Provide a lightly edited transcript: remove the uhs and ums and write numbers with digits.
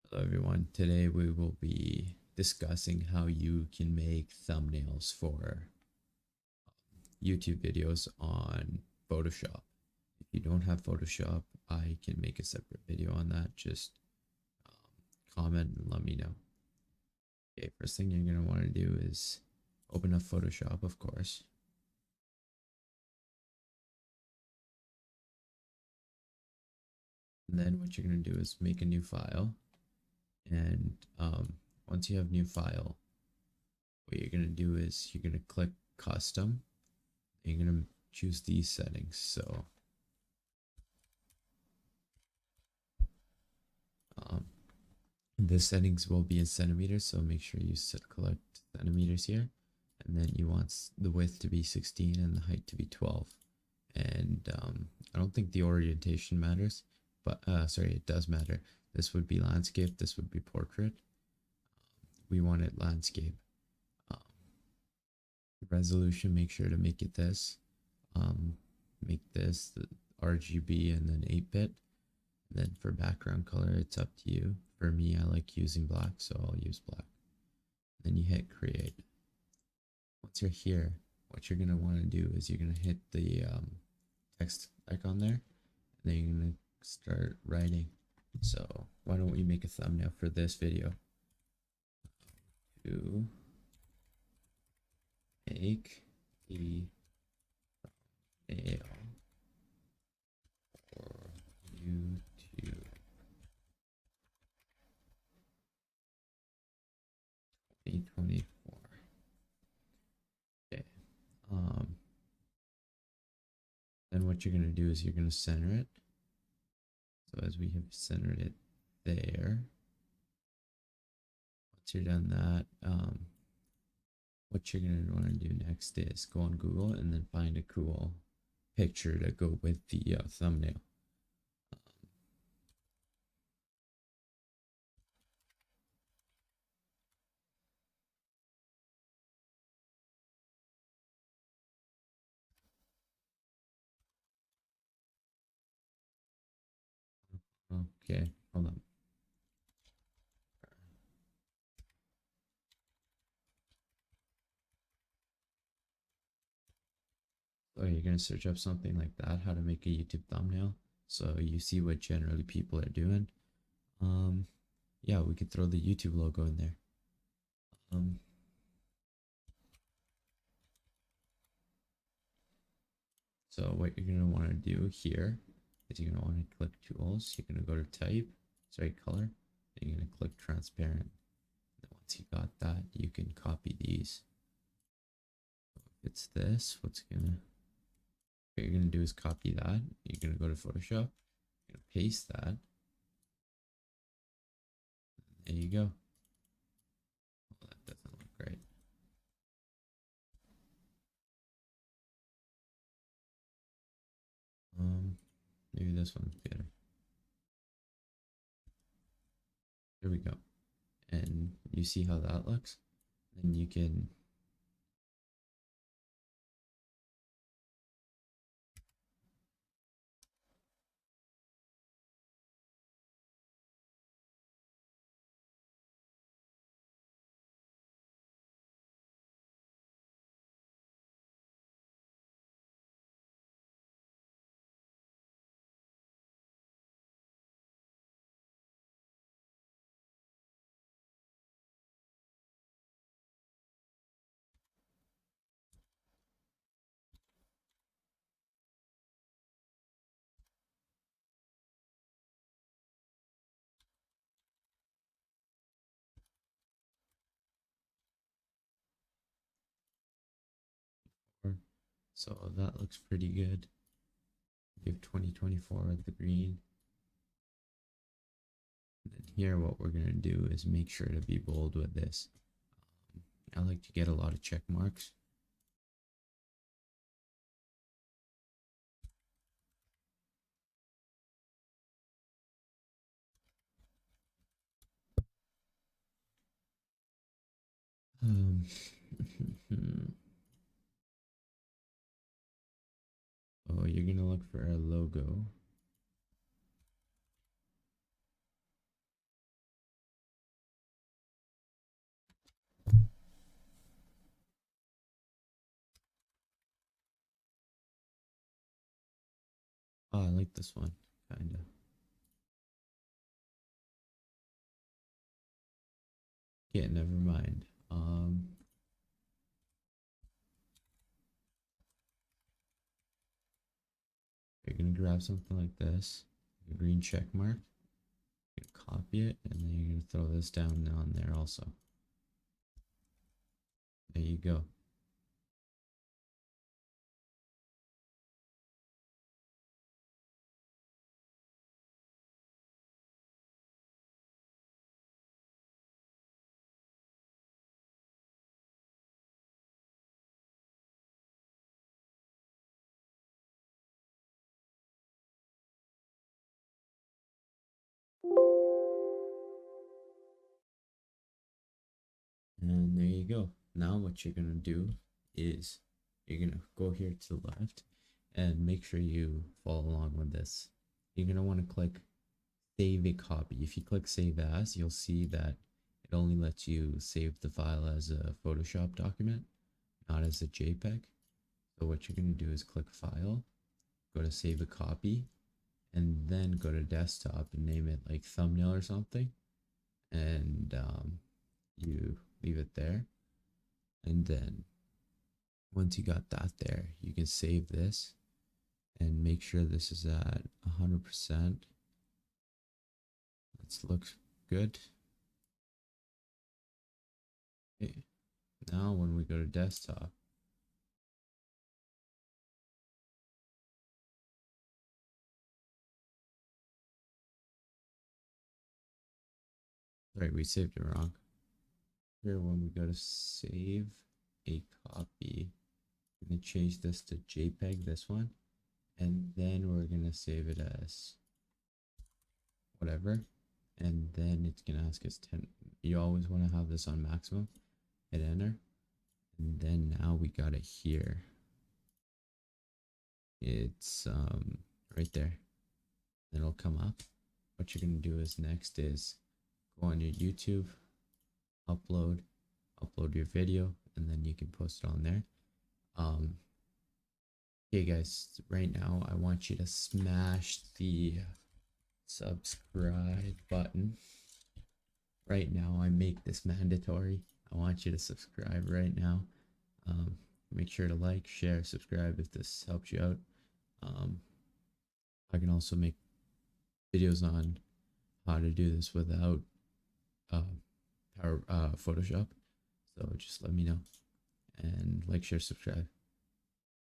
Hello everyone, today we will be discussing how you can make thumbnails for YouTube videos on Photoshop. If you don't have Photoshop, I can make a separate video on that. Just comment and let me know. Okay, first thing you're going to want to do is open up Photoshop, of course. And then what you're going to do is make a new file. And once you have new file, what you're going to do is you're going to click custom. You're going to choose these settings. So the settings will be in centimeters, so make sure you select centimeters here, and then you want the width to be 16 and the height to be 12. And I don't think the orientation matters, but sorry, it does matter. This would be landscape, this would be portrait. We want it landscape. Resolution, make sure to make it this. Make this the RGB and then 8-bit. Then for background color, it's up to you. For me, I like using black, so I'll use black. Then you hit create. Once you're here, what you're going to want to do is you're going to hit the text icon there, and then you're going to start writing. So why don't we make a thumbnail for this video? To make the thumbnail for YouTube 2024. Okay. Then what you're going to do is you're going to center it. So as we have centered it there, once you're done that, what you're going to want to do next is go on Google and then find a cool picture to go with the thumbnail. Okay, hold on. So you're going to search up something like that, how to make a YouTube thumbnail. So you see what generally people are doing. Yeah, we could throw the YouTube logo in there. So what you're going to want to do here is you're going to want to click tools. You're going to go to type, sorry, color. Then you're going to click transparent. And once you got that, you can copy these. So if it's this, what you're going to do is copy that. You're going to go to Photoshop. You're going to paste that. There you go. Well, that doesn't look great. Maybe this one's better. There we go. And you see how that looks? Then you can so that looks pretty good. Give 2024 the green. And then here what we're going to do is make sure to be bold with this. I like to get a lot of check marks. Oh, you're going to look for a logo. like this one, kind of. Yeah, never mind. You're gonna grab something like this, a green check mark. You copy it, and then you're gonna throw this down on there also. There you go. And there you go. Now what you're gonna do is you're gonna go here to the left and make sure you follow along with this. You're gonna want to click save a copy. If you click save as, you'll see that it only lets you save the file as a Photoshop document, not as a JPEG. So what you're gonna do is click file, go to save a copy, and then go to desktop and name it like thumbnail or something. And you leave it there. And then once you got that there, you can save this and make sure this is at 100%. This looks good. Okay. Now when we go to desktop, sorry, we saved it wrong. Here, when we go to save a copy, we're going to change this to JPEG, this one, and then we're going to save it as whatever, and then it's going to ask us 10. You always want to have this on maximum. Hit enter, and then now we got it here. It's right there. Then it'll come up. What you're going to do is next is go on your YouTube, upload your video, and then you can post it on there. Okay guys, right now I want you to smash the subscribe button. Right now I make this mandatory. I want you to subscribe right now. Make sure to like, share, subscribe if this helps you out. I can also make videos on how to do this without Photoshop. So just let me know, and like, share, subscribe.